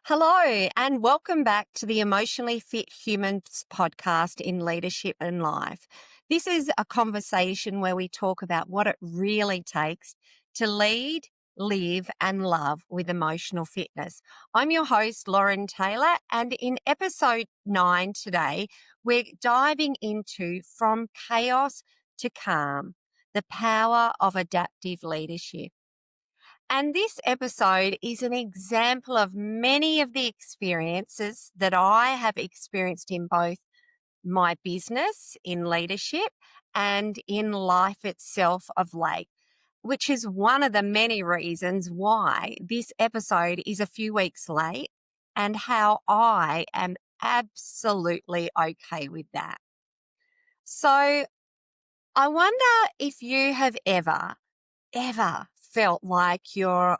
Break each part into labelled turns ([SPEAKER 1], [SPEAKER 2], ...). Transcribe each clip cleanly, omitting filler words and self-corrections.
[SPEAKER 1] Hello, and welcome back to the Emotionally Fit Humans podcast in leadership and life. This is a conversation where we talk about what it really takes to lead, live, and love with emotional fitness. I'm your host, Lauren Taylor, and in episode 9 today, we're diving into From Chaos to Calm, the power of adaptive leadership. And this episode is an example of many of the experiences that I have experienced in both my business, in leadership, and in life itself of late, which is one of the many reasons why this episode is a few weeks late and how I am absolutely okay with that. So I wonder if you have ever felt like you're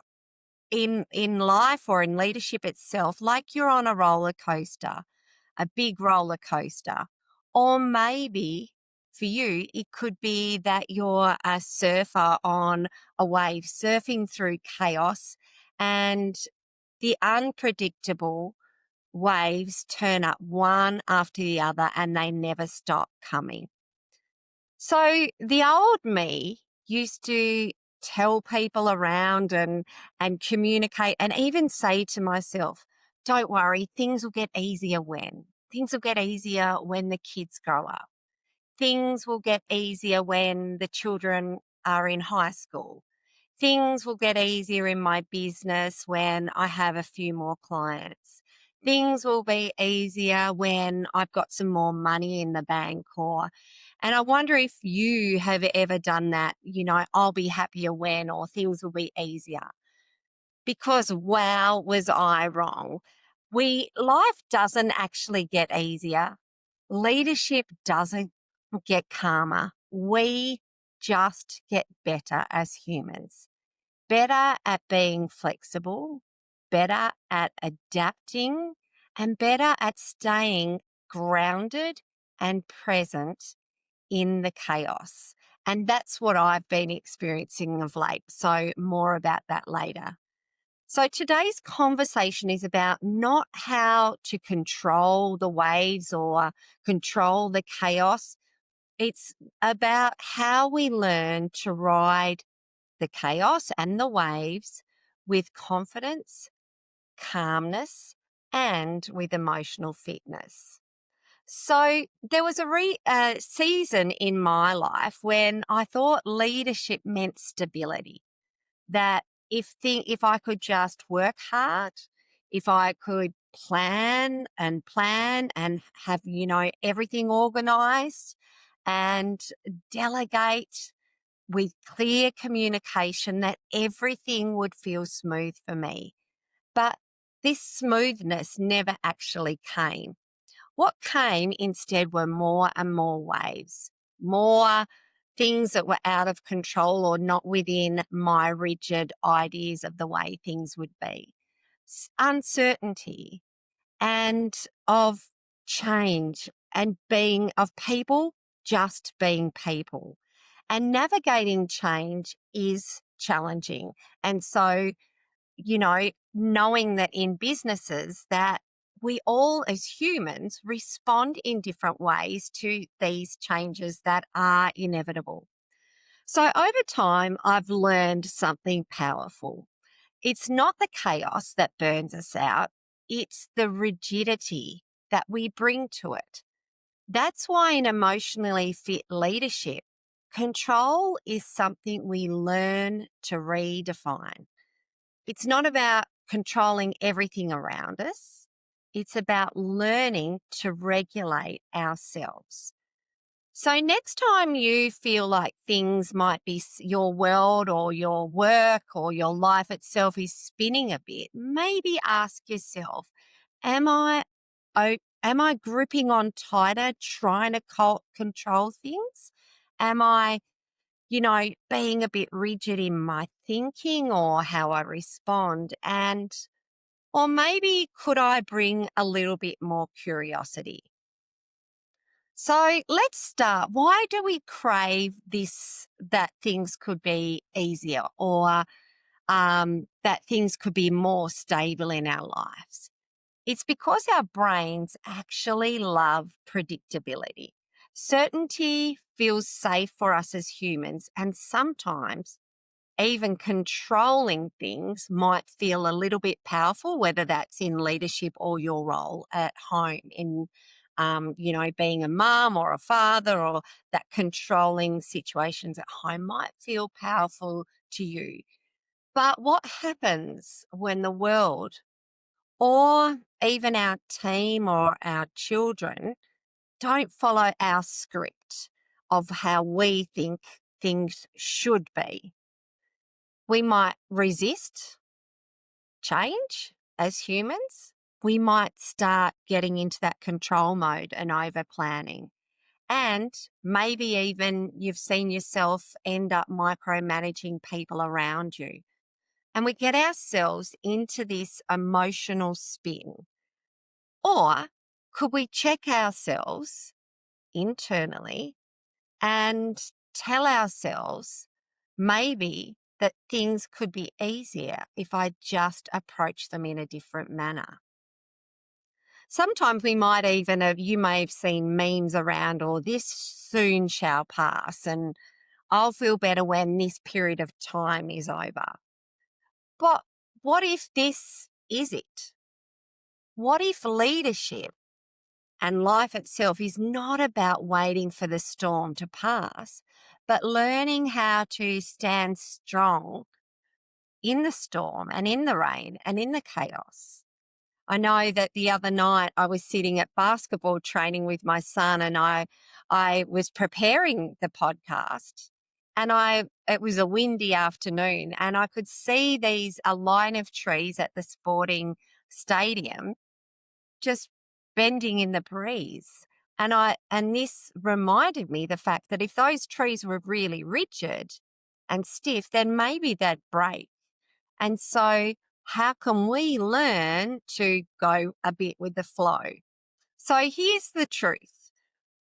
[SPEAKER 1] in life or in leadership itself, like you're on a roller coaster, a big roller coaster. Or maybe for you, it could be that you're a surfer on a wave, surfing through chaos, and the unpredictable waves turn up one after the other and they never stop coming. So the old me used to tell people around and communicate and even say to myself, don't worry, things will get easier when. Things will get easier when the kids grow up. Things will get easier when the children are in high school. Things will get easier in my business when I have a few more clients. Things will be easier when I've got some more money in the bank and I wonder if you have ever done that, I'll be happier when, or things will be easier. Because wow, was I wrong. Life doesn't actually get easier. Leadership doesn't get calmer. We just get better as humans, better at being flexible, better at adapting, and better at staying grounded and present in the chaos. And that's what I've been experiencing of late. So more about that later. So today's conversation is about not how to control the waves or control the chaos. It's about how we learn to ride the chaos and the waves with confidence, calmness, and with emotional fitness. So there was a season in my life when I thought leadership meant stability, that if I could just work hard, if I could plan and have, everything organized and delegate with clear communication, that everything would feel smooth for me. But this smoothness never actually came. What came instead were more and more waves, more things that were out of control or not within my rigid ideas of the way things would be. Uncertainty and of change and of people just being people. And navigating change is challenging. And so, knowing that in businesses that we all as humans respond in different ways to these changes that are inevitable. So over time, I've learned something powerful. It's not the chaos that burns us out. It's the rigidity that we bring to it. That's why in emotionally fit leadership, control is something we learn to redefine. It's not about controlling everything around us. It's about learning to regulate ourselves. So next time you feel like things might be your world or your work or your life itself is spinning a bit, maybe ask yourself, am I am I gripping on tighter trying to control things? Am I being a bit rigid in my thinking or how I respond? Or maybe could I bring a little bit more curiosity? So let's start. Why do we crave that things could be easier or that things could be more stable in our lives? It's because our brains actually love predictability. Certainty feels safe for us as humans, and sometimes even controlling things might feel a little bit powerful, whether that's in leadership or your role at home in, being a mum or a father, or that controlling situations at home might feel powerful to you. But what happens when the world or even our team or our children don't follow our script of how we think things should be? We might resist change as humans. We might start getting into that control mode and over planning. And maybe even you've seen yourself end up micromanaging people around you. And we get ourselves into this emotional spin. Or could we check ourselves internally and tell ourselves maybe that things could be easier if I just approach them in a different manner? Sometimes we might even have, you may have seen memes around, or this soon shall pass, and I'll feel better when this period of time is over. But what if this is it? What if leadership and life itself is not about waiting for the storm to pass, but learning how to stand strong in the storm and in the rain and in the chaos? I know that the other night I was sitting at basketball training with my son, and I was preparing the podcast, and it was a windy afternoon, and I could see a line of trees at the sporting stadium just bending in the breeze. And this reminded me the fact that if those trees were really rigid and stiff, then maybe they'd break. And so how can we learn to go a bit with the flow? So here's the truth.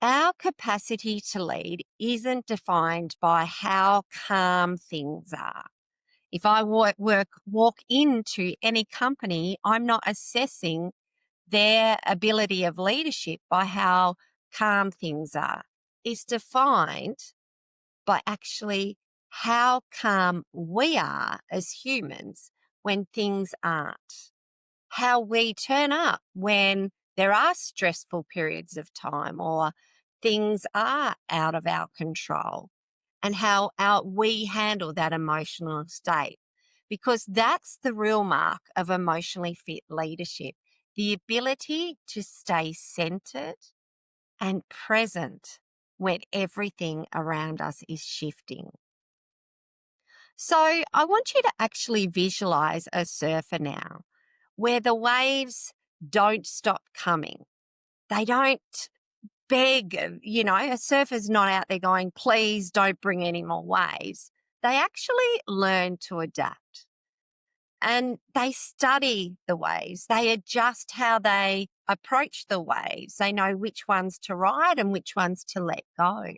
[SPEAKER 1] Our capacity to lead isn't defined by how calm things are. If I walk into any company, I'm not assessing their ability of leadership by how calm things are. It's defined by actually how calm we are as humans when things aren't, how we turn up when there are stressful periods of time or things are out of our control, and how we handle that emotional state. Because that's the real mark of emotionally fit leadership, the ability to stay centered and present when everything around us is shifting. So I want you to actually visualize a surfer now, where the waves don't stop coming. They don't beg, a surfer's not out there going, please don't bring any more waves. They actually learn to adapt, and they study the waves. They adjust how they approach the waves. They know which ones to ride and which ones to let go.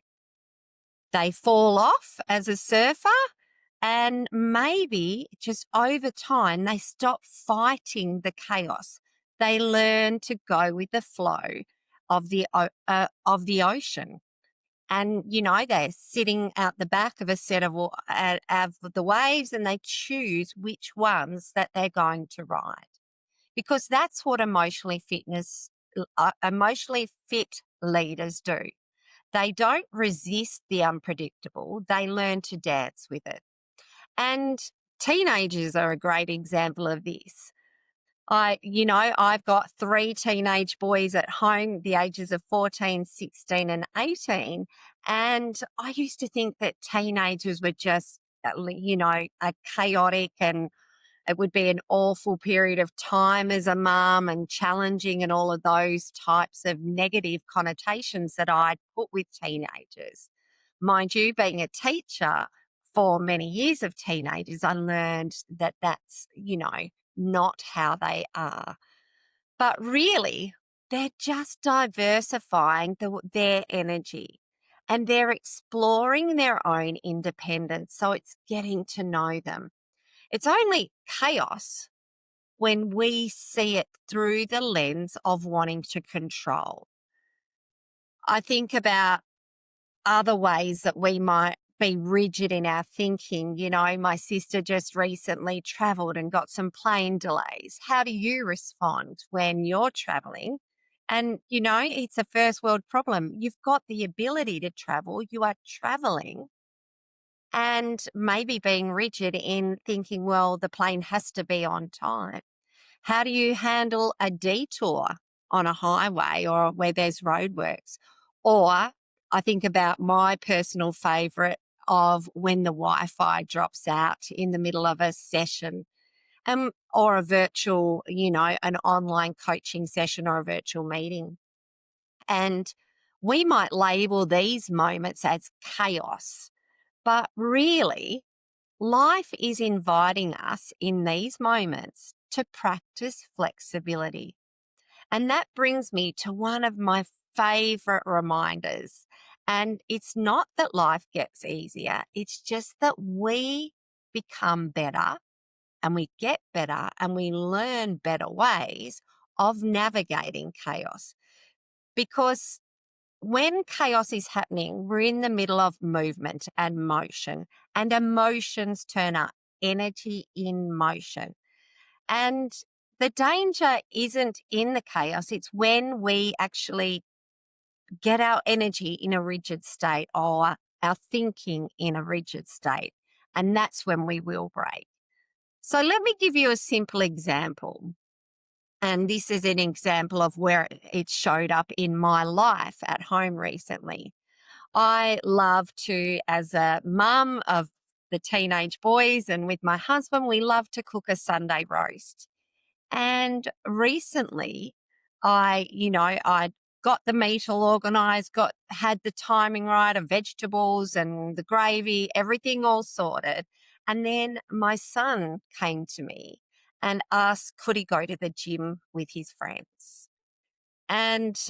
[SPEAKER 1] They fall off as a surfer, and maybe just over time, they stop fighting the chaos. They learn to go with the flow of the ocean. And, they're sitting out the back of a set of the waves, and they choose which ones that they're going to ride. Because that's what emotionally fit leaders do. They don't resist the unpredictable. They learn to dance with it. And teenagers are a great example of this. I've got 3 teenage boys at home, the ages of 14, 16, and 18. And I used to think that teenagers were just, a chaotic, and it would be an awful period of time as a mum, and challenging, and all of those types of negative connotations that I'd put with teenagers. Mind you, being a teacher for many years of teenagers, I learned that that's, not how they are. But really, they're just diversifying their energy, and they're exploring their own independence. So it's getting to know them. It's only chaos when we see it through the lens of wanting to control. I think about other ways that we might be rigid in our thinking. My sister just recently traveled and got some plane delays. How do you respond when you're traveling? And, it's a first world problem. You've got the ability to travel, you are traveling, and maybe being rigid in thinking, well, the plane has to be on time. How do you handle a detour on a highway or where there's roadworks? Or I think about my personal favourite of when the Wi-Fi drops out in the middle of a session, or a virtual, an online coaching session or a virtual meeting. And we might label these moments as chaos, but really, life is inviting us in these moments to practice flexibility. And that brings me to one of my favorite reminders. And it's not that life gets easier, it's just that we become better and we get better and we learn better ways of navigating chaos. Because when chaos is happening, we're in the middle of movement and motion, and emotions turn up, energy in motion. And the danger isn't in the chaos, it's when we actually get our energy in a rigid state or our thinking in a rigid state. And that's when we will break. So let me give you a simple example. And this is an example of where it showed up in my life at home recently. I love to, as a mum of the teenage boys and with my husband, we love to cook a Sunday roast. And recently, I got the meat all organised, had the timing right of vegetables and the gravy, everything all sorted. And then my son came to me and asked, could he go to the gym with his friends? And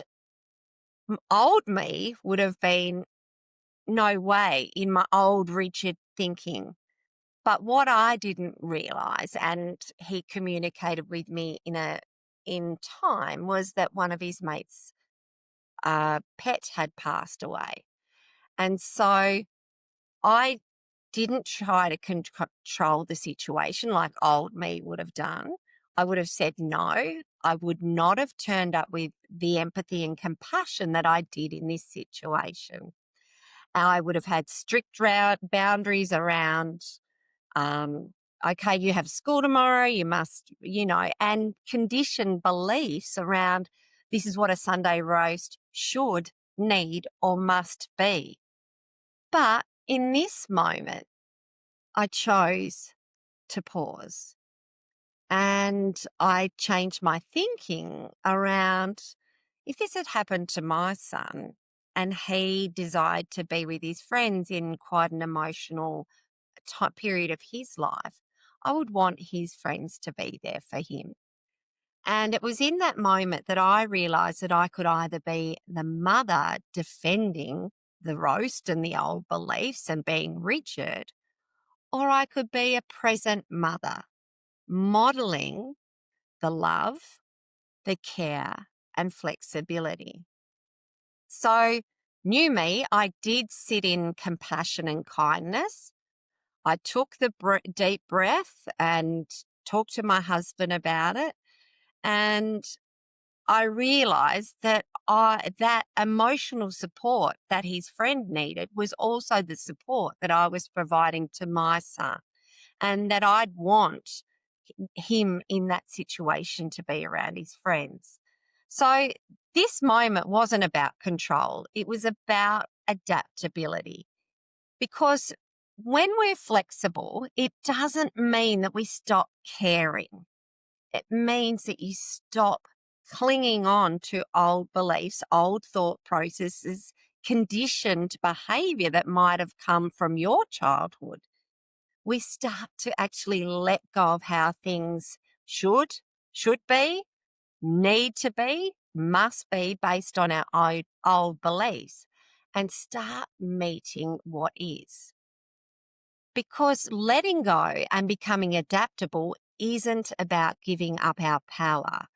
[SPEAKER 1] old me would have been, no way, in my old rigid thinking. But what I didn't realize, and he communicated with me in time, was that one of his mates' pet had passed away. And so I didn't try to control the situation like old me would have done. I would have said no. I would not have turned up with the empathy and compassion that I did in this situation. I would have had strict boundaries around, okay, you have school tomorrow, you must, and conditioned beliefs around this is what a Sunday roast should, need, or must be. But in this moment, I chose to pause and I changed my thinking around, if this had happened to my son and he desired to be with his friends in quite an emotional period of his life, I would want his friends to be there for him. And it was in that moment that I realised that I could either be the mother defending the roast and the old beliefs and being rigid, or I could be a present mother, modelling the love, the care, and flexibility. So, new me, I did sit in compassion and kindness. I took the deep breath and talked to my husband about it. And I realized that that emotional support that his friend needed was also the support that I was providing to my son, and that I'd want him in that situation to be around his friends. So this moment wasn't about control. It was about adaptability. Because when we're flexible, it doesn't mean that we stop caring. It means that you stop clinging on to old beliefs, old thought processes, conditioned behavior that might have come from your childhood. We start to actually let go of how things should be, need to be, must be based on our old beliefs, and start meeting what is. Because letting go and becoming adaptable isn't about giving up our power.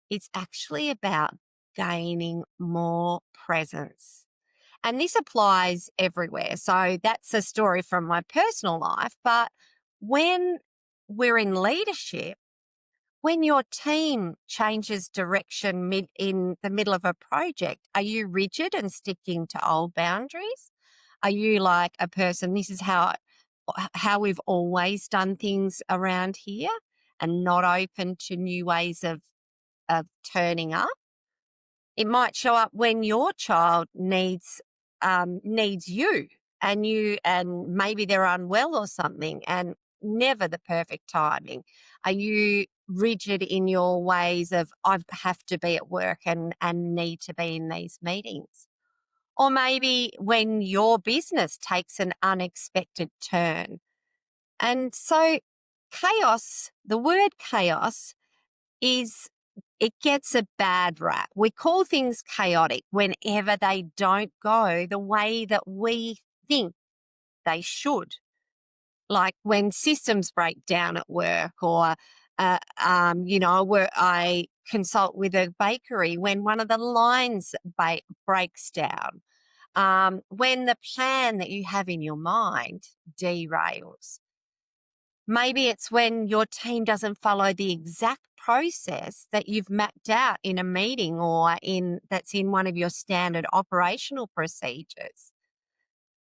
[SPEAKER 1] It's actually about gaining more presence. And this applies everywhere. So that's a story from my personal life. But when we're in leadership, when your team changes direction in the middle of a project, are you rigid and sticking to old boundaries? Are you like a person, this is how we've always done things around here, and not open to new ways of turning up? It might show up when your child needs you, and maybe they're unwell or something, and never the perfect timing. Are you rigid in your ways of, I have to be at work and need to be in these meetings? Or maybe when your business takes an unexpected turn. And so the word chaos is, it gets a bad rap. We call things chaotic whenever they don't go the way that we think they should. Like when systems break down at work, or, where I consult with a bakery when one of the lines breaks down, when the plan that you have in your mind derails. Maybe it's when your team doesn't follow the exact process that you've mapped out in a meeting, or that's in one of your standard operational procedures.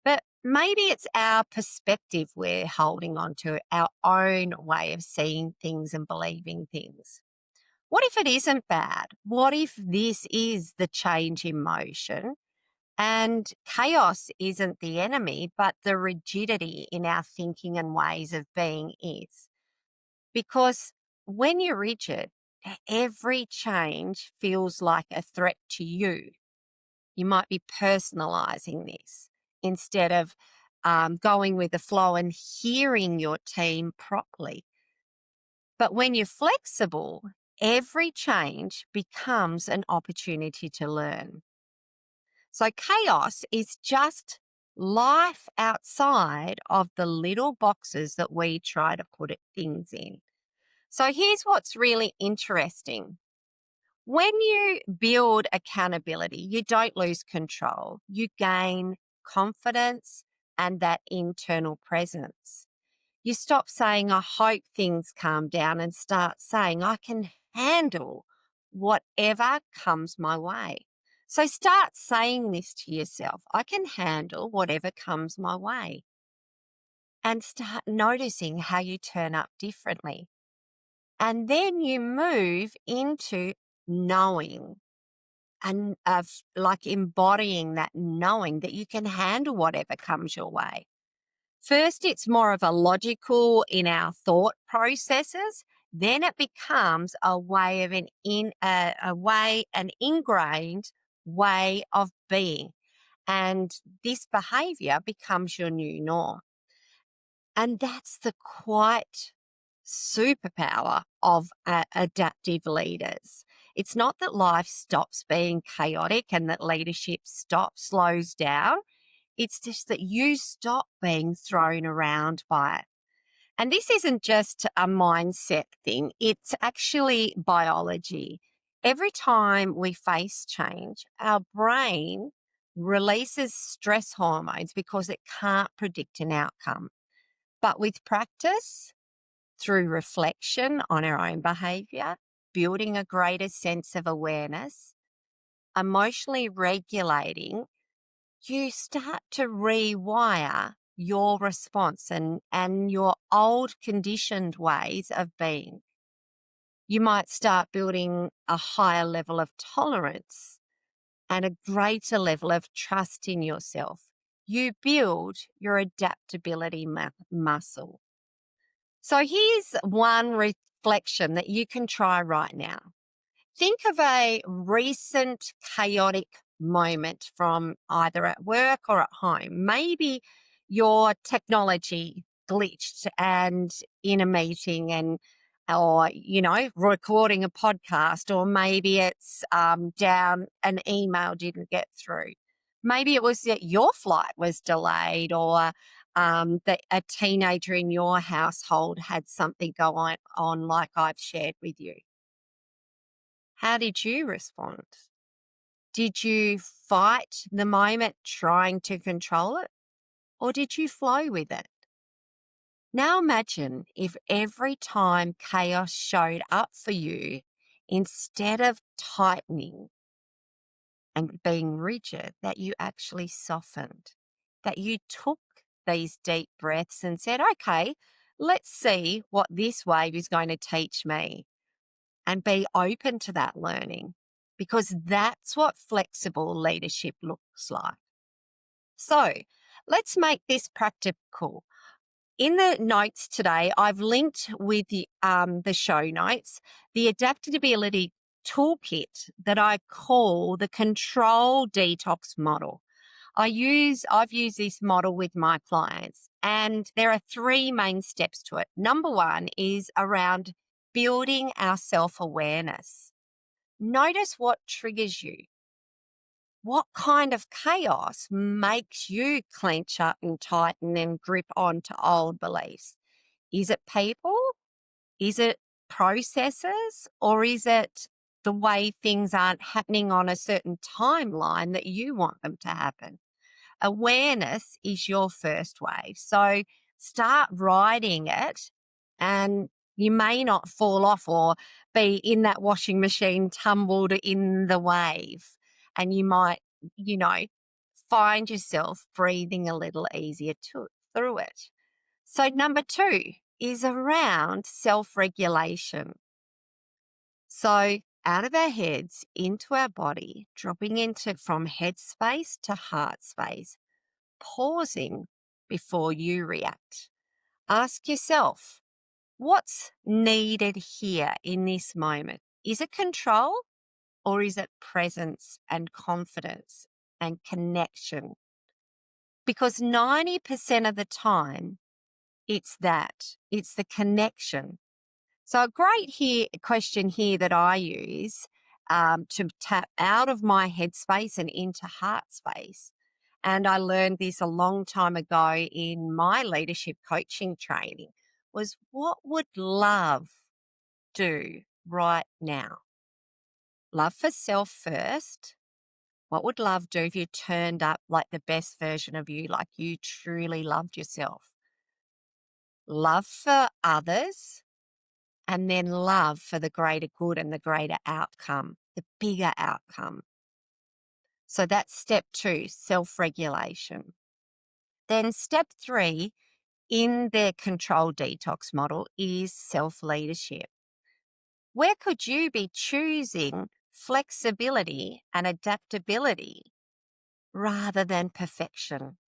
[SPEAKER 1] But maybe it's our perspective we're holding on to, our own way of seeing things and believing things. What if it isn't bad? What if this is the change in motion, and chaos isn't the enemy, but the rigidity in our thinking and ways of being is? Because when you're rigid, every change feels like a threat to you. You might be personalizing this instead of going with the flow and hearing your team properly. But when you're flexible, every change becomes an opportunity to learn. So chaos is just life outside of the little boxes that we try to put things in. So here's what's really interesting. When you build accountability, you don't lose control. You gain confidence and that internal presence. You stop saying, I hope things calm down, and start saying, I can handle whatever comes my way. So start saying this to yourself, I can handle whatever comes my way. And start noticing how you turn up differently. And then you move into knowing, and of like embodying that knowing that you can handle whatever comes your way. First, it's more of a logical in our thought processes. Then it becomes a way of an ingrained way of being. And this behavior becomes your new norm. And that's the quite superpower of adaptive leaders. It's not that life stops being chaotic and that leadership slows down. It's just that you stop being thrown around by it. And this isn't just a mindset thing, it's actually biology. Every time we face change, our brain releases stress hormones because it can't predict an outcome. But with practice, through reflection on our own behavior, building a greater sense of awareness, emotionally regulating, you start to rewire your response and your old conditioned ways of being. You might start building a higher level of tolerance and a greater level of trust in yourself. You build your adaptability muscle. So here's one reflection that you can try right now. Think of a recent chaotic moment from either at work or at home. Maybe your technology glitched and in a meeting, or recording a podcast, or maybe it's down, an email didn't get through. Maybe it was that your flight was delayed, or that a teenager in your household had something on like I've shared with you. How did you respond? Did you fight the moment trying to control it, or did you flow with it? Now imagine if every time chaos showed up for you, instead of tightening and being rigid, that you actually softened, that you took these deep breaths and said, okay, let's see what this wave is going to teach me, and be open to that learning, because that's what flexible leadership looks like. So let's make this practical. In the notes today, I've linked with the show notes the adaptability toolkit that I call the Control Detox Model. I've used this model with my clients, and there are three main steps to it. Number one is around building our self-awareness. Notice what triggers you. What kind of chaos makes you clench up and tighten and grip onto old beliefs? Is it people? Is it processes? Or is it the way things aren't happening on a certain timeline that you want them to happen? Awareness is your first wave. So start riding it, and you may not fall off or be in that washing machine tumbled in the wave. And you might, you know, find yourself breathing a little easier through it. So number two is around self-regulation. So out of our heads into our body, dropping into from head space to heart space, pausing before you react. Ask yourself, what's needed here in this moment? Is it control, or is it presence and confidence and connection? Because 90% of the time, it's the connection. So a great question here that I use to tap out of my headspace and into heart space. And I learned this a long time ago in my leadership coaching training, was what would love do right now? Love for self first. What would love do if you turned up like the best version of you, like you truly loved yourself? Love for others, and then love for the greater good and the greater outcome, the bigger outcome. So that's step two, self-regulation. Then step three in the control detox model is self-leadership. Where could you be choosing flexibility and adaptability rather than perfection?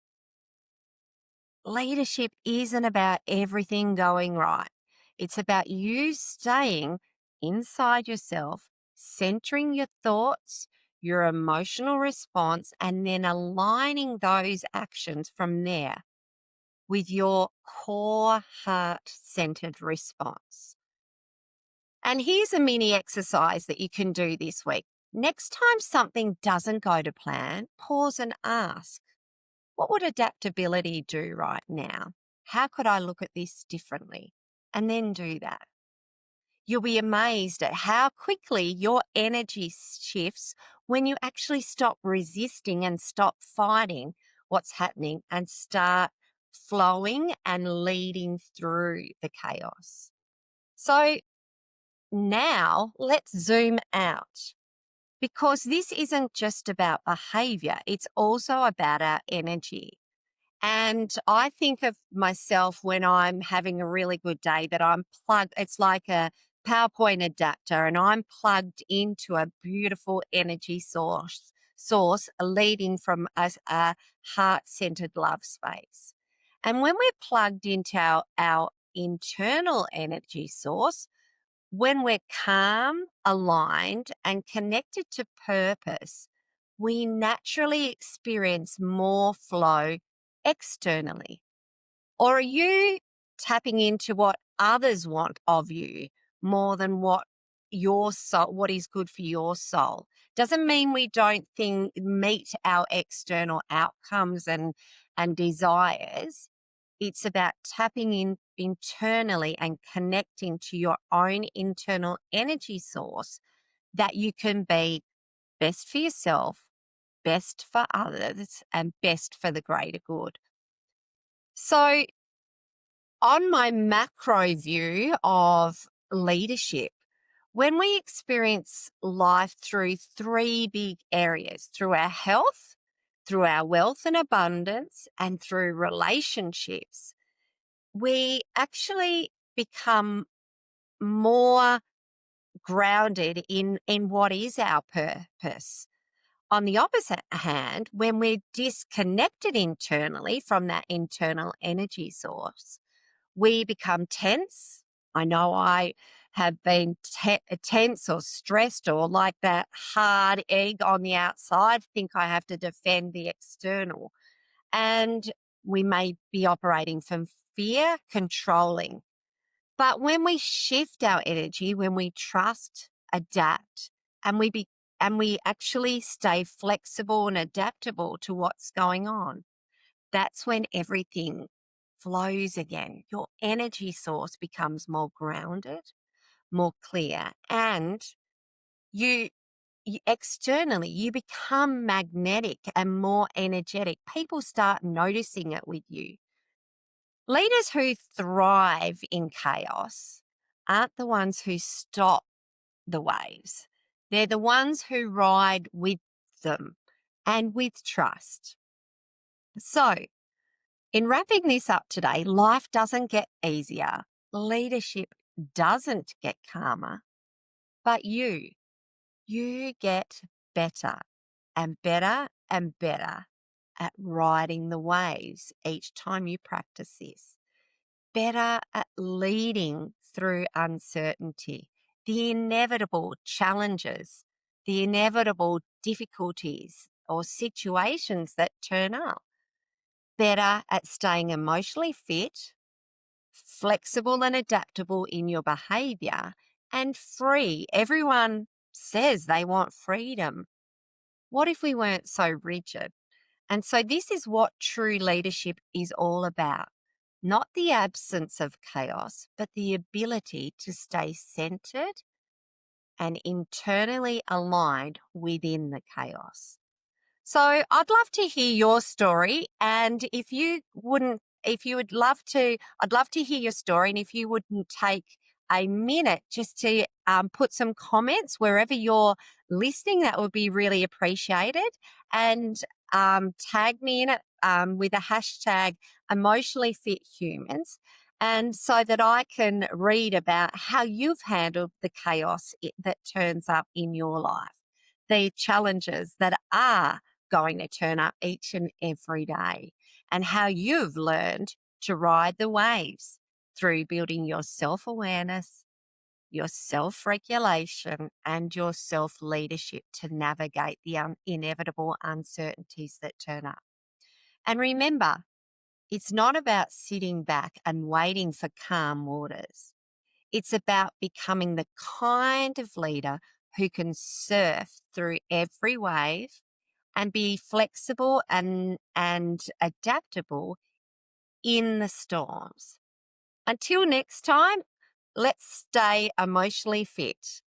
[SPEAKER 1] Leadership isn't about everything going right. It's about you staying inside yourself, centering your thoughts, your emotional response, and then aligning those actions from there with your core heart centered response. And here's a mini exercise that you can do this week. Next time something doesn't go to plan, pause and ask, what would adaptability do right now? How could I look at this differently? And then do that. You'll be amazed at how quickly your energy shifts when you actually stop resisting and stop fighting what's happening and start flowing and leading through the chaos. So now let's zoom out, because this isn't just about behavior, it's also about our energy. And I think of myself when I'm having a really good day that I'm plugged, it's like a PowerPoint adapter, and I'm plugged into a beautiful energy source leading from a heart-centered love space. And when we're plugged into our internal energy source, when we're calm, aligned, and connected to purpose, we naturally experience more flow externally. Or are you tapping into what others want of you more than what your soul, what is good for your soul? Doesn't mean we don't meet our external outcomes and desires, It's about tapping in internally and connecting to your own internal energy source that you can be best for yourself, best for others, and best for the greater good. So, on my macro view of leadership, when we experience life through three big areas, through our health, through our wealth and abundance, and through relationships, we actually become more grounded in what is our purpose. On the opposite hand, when we're disconnected internally from that internal energy source, we become tense. I know I have been tense or stressed or like that hard egg on the outside, think I have to defend the external. And we may be operating from fear, controlling. But when we shift our energy, when we trust, adapt, and we actually stay flexible and adaptable to what's going on, that's when everything flows again. Your energy source becomes more grounded, more clear, and you, you externally you become magnetic and more energetic. People start noticing it with you. Leaders who thrive in chaos aren't the ones who stop the waves. They're the ones who ride with them and with trust. So, in wrapping this up today, life doesn't get easier, leadership doesn't get calmer, but you get better and better and better at riding the waves each time you practice this. Better at leading through uncertainty, the inevitable challenges, the inevitable difficulties or situations that turn up. Better at staying emotionally fit, flexible and adaptable in your behavior, and free. Everyone says they want freedom. What if we weren't so rigid? And so, this is what true leadership is all about. Not the absence of chaos, but the ability to stay centered and internally aligned within the chaos. So I'd love to hear your story. And if you would love to, I'd love to hear your story. And if you wouldn't take a minute just to put some comments wherever you're listening, that would be really appreciated. And tag me in it with a hashtag emotionally fit humans. And so that I can read about how you've handled the chaos that turns up in your life, the challenges that are going to turn up each and every day, and how you've learned to ride the waves through building your self awareness, your self regulation, and your self leadership to navigate the inevitable uncertainties that turn up. And remember, it's not about sitting back and waiting for calm waters. It's about becoming the kind of leader who can surf through every wave and be flexible and adaptable in the storms. Until next time, let's stay emotionally fit.